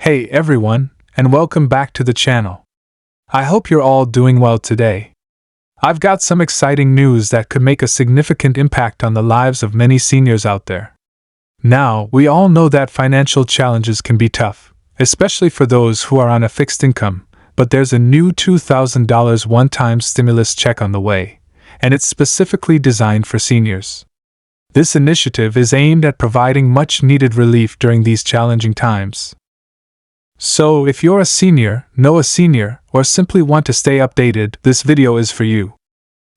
Hey everyone, and welcome back to the channel. I hope you're all doing well today. I've got some exciting news that could make a significant impact on the lives of many seniors out there. Now, we all know that financial challenges can be tough, especially for those who are on a fixed income, but there's a new $2,000 one-time stimulus check on the way, and it's specifically designed for seniors. This initiative is aimed at providing much-needed relief during these challenging times. So, if you're a senior, know a senior, or simply want to stay updated, this video is for you.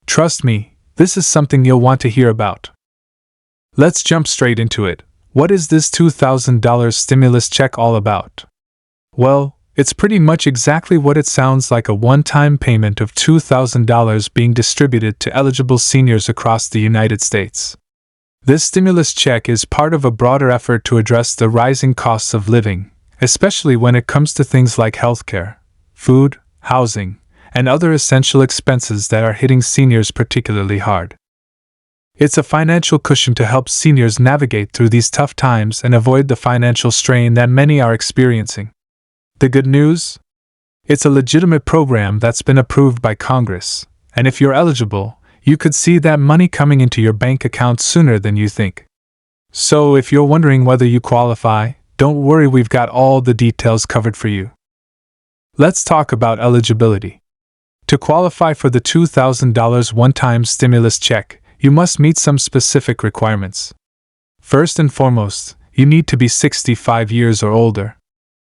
Trust me, this is something you'll want to hear about. Let's jump straight into it. What is this $2,000 stimulus check all about? Well, it's pretty much exactly what it sounds like, a one-time payment of $2,000 being distributed to eligible seniors across the United States. This stimulus check is part of a broader effort to address the rising costs of living, especially when it comes to things like healthcare, food, housing, and other essential expenses that are hitting seniors particularly hard. It's a financial cushion to help seniors navigate through these tough times and avoid the financial strain that many are experiencing. The good news? It's a legitimate program that's been approved by Congress, and if you're eligible, you could see that money coming into your bank account sooner than you think. So if you're wondering whether you qualify, don't worry, we've got all the details covered for you. Let's talk about eligibility. To qualify for the $2,000 one-time stimulus check, you must meet some specific requirements. First and foremost, you need to be 65 years or older.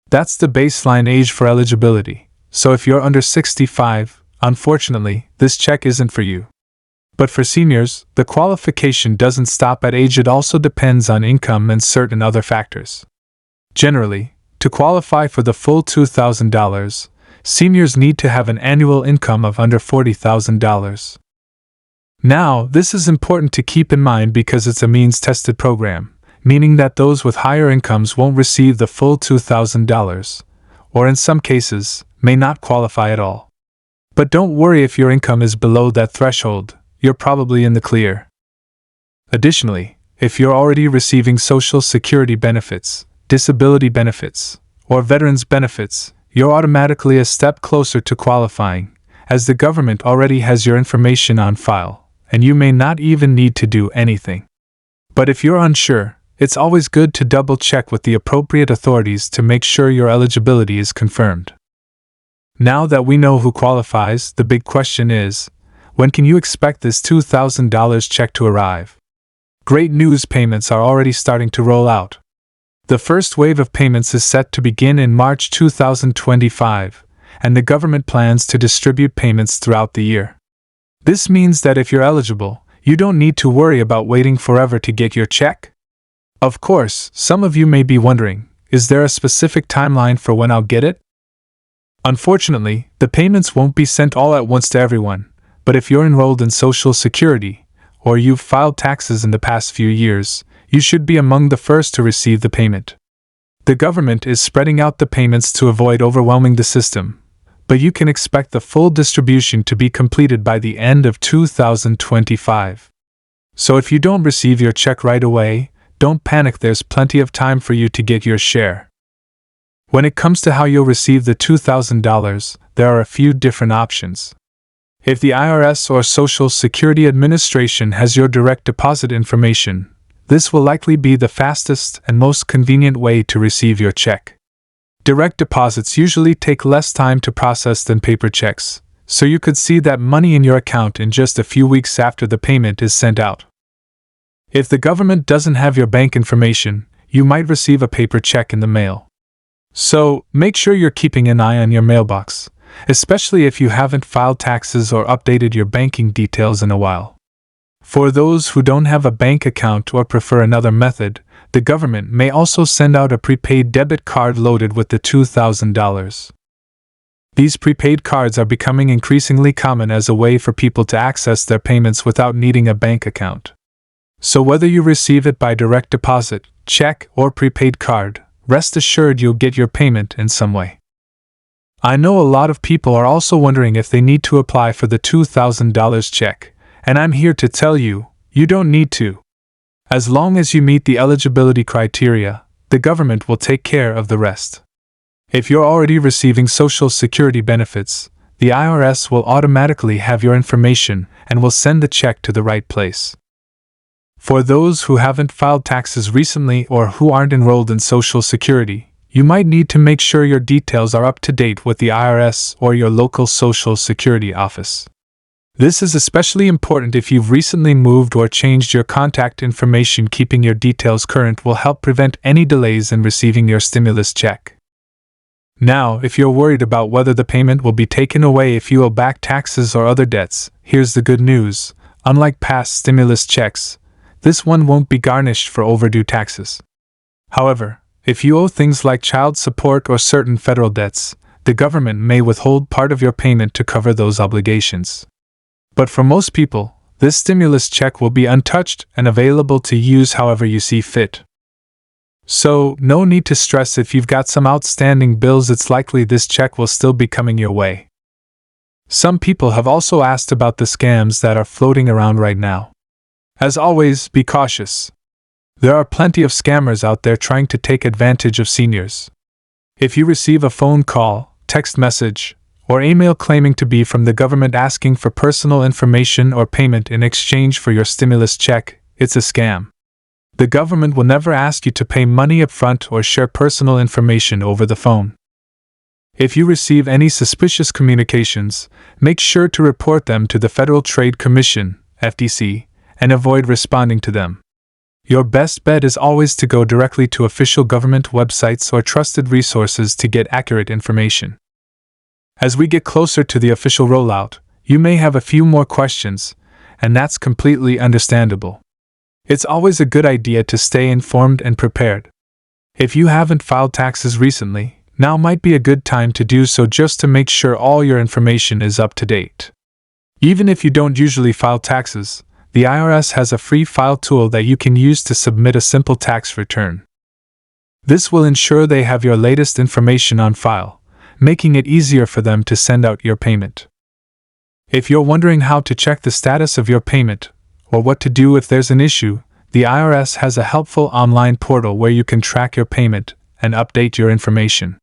That's the baseline age for eligibility, so if you're under 65, unfortunately, this check isn't for you. But for seniors, the qualification doesn't stop at age, it also depends on income and certain other factors. Generally, to qualify for the full $2,000, seniors need to have an annual income of under $40,000. Now, this is important to keep in mind because it's a means-tested program, meaning that those with higher incomes won't receive the full $2,000, or in some cases, may not qualify at all. But don't worry, if your income is below that threshold, you're probably in the clear. Additionally, if you're already receiving Social Security benefits, disability benefits, or veterans benefits, you're automatically a step closer to qualifying, as the government already has your information on file, and you may not even need to do anything. But if you're unsure, it's always good to double-check with the appropriate authorities to make sure your eligibility is confirmed. Now that we know who qualifies, the big question is, when can you expect this $2,000 check to arrive? Great news, payments are already starting to roll out. The first wave of payments is set to begin in March 2025, and the government plans to distribute payments throughout the year. This means that if you're eligible, you don't need to worry about waiting forever to get your check. Of course, some of you may be wondering, is there a specific timeline for when I'll get it? Unfortunately, the payments won't be sent all at once to everyone, but if you're enrolled in Social Security, or you've filed taxes in the past few years, you should be among the first to receive the payment. The government is spreading out the payments to avoid overwhelming the system, but you can expect the full distribution to be completed by the end of 2025. So if you don't receive your check right away, don't panic, there's plenty of time for you to get your share. When it comes to how you'll receive the $2,000, there are a few different options. If the IRS or Social Security Administration has your direct deposit information, this will likely be the fastest and most convenient way to receive your check. Direct deposits usually take less time to process than paper checks, so you could see that money in your account in just a few weeks after the payment is sent out. If the government doesn't have your bank information, you might receive a paper check in the mail. So, make sure you're keeping an eye on your mailbox, especially if you haven't filed taxes or updated your banking details in a while. For those who don't have a bank account or prefer another method, the government may also send out a prepaid debit card loaded with the $2,000. These prepaid cards are becoming increasingly common as a way for people to access their payments without needing a bank account. So whether you receive it by direct deposit, check, or prepaid card, rest assured you'll get your payment in some way. I know a lot of people are also wondering if they need to apply for the $2,000 check. And I'm here to tell you, you don't need to. As long as you meet the eligibility criteria, the government will take care of the rest. If you're already receiving Social Security benefits, the IRS will automatically have your information and will send the check to the right place. For those who haven't filed taxes recently or who aren't enrolled in Social Security, you might need to make sure your details are up to date with the IRS or your local Social Security office. This is especially important if you've recently moved or changed your contact information. Keeping your details current will help prevent any delays in receiving your stimulus check. Now, if you're worried about whether the payment will be taken away if you owe back taxes or other debts, here's the good news. Unlike past stimulus checks, this one won't be garnished for overdue taxes. However, if you owe things like child support or certain federal debts, the government may withhold part of your payment to cover those obligations. But for most people, this stimulus check will be untouched and available to use however you see fit. So, no need to stress if you've got some outstanding bills. It's likely this check will still be coming your way. Some people have also asked about the scams that are floating around right now. As always, be cautious. There are plenty of scammers out there trying to take advantage of seniors. If you receive a phone call, text message, or email claiming to be from the government asking for personal information or payment in exchange for your stimulus check, it's a scam. The government will never ask you to pay money up front or share personal information over the phone. If you receive any suspicious communications, make sure to report them to the Federal Trade Commission, FTC, and avoid responding to them. Your best bet is always to go directly to official government websites or trusted resources to get accurate information. As we get closer to the official rollout, you may have a few more questions, and that's completely understandable. It's always a good idea to stay informed and prepared. If you haven't filed taxes recently, now might be a good time to do so just to make sure all your information is up to date. Even if you don't usually file taxes, the IRS has a free file tool that you can use to submit a simple tax return. This will ensure they have your latest information on file, making it easier for them to send out your payment. If you're wondering how to check the status of your payment, or what to do if there's an issue, the IRS has a helpful online portal where you can track your payment and update your information.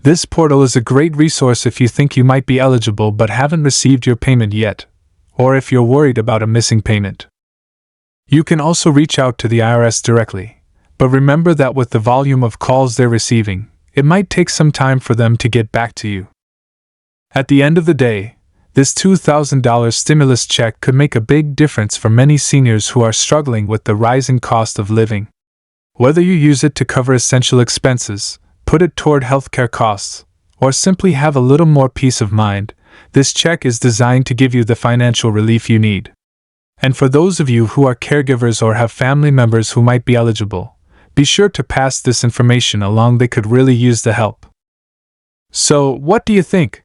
This portal is a great resource if you think you might be eligible but haven't received your payment yet, or if you're worried about a missing payment. You can also reach out to the IRS directly, but remember that with the volume of calls they're receiving, it might take some time for them to get back to you. At the end of the day, this $2,000 stimulus check could make a big difference for many seniors who are struggling with the rising cost of living. Whether you use it to cover essential expenses, put it toward healthcare costs, or simply have a little more peace of mind, this check is designed to give you the financial relief you need. And for those of you who are caregivers or have family members who might be eligible, be sure to pass this information along. They could really use the help. So, what do you think?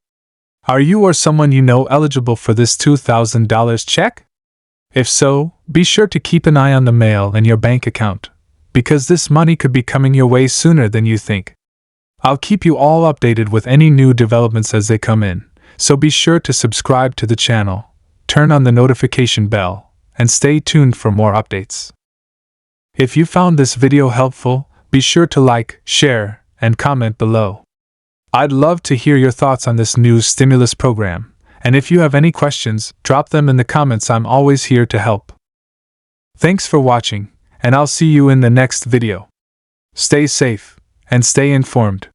Are you or someone you know eligible for this $2,000 check? If so, be sure to keep an eye on the mail and your bank account, because this money could be coming your way sooner than you think. I'll keep you all updated with any new developments as they come in, so be sure to subscribe to the channel, turn on the notification bell, and stay tuned for more updates. If you found this video helpful, be sure to like, share, and comment below. I'd love to hear your thoughts on this new stimulus program, and if you have any questions, drop them in the comments. I'm always here to help. Thanks for watching, and I'll see you in the next video. Stay safe, and stay informed.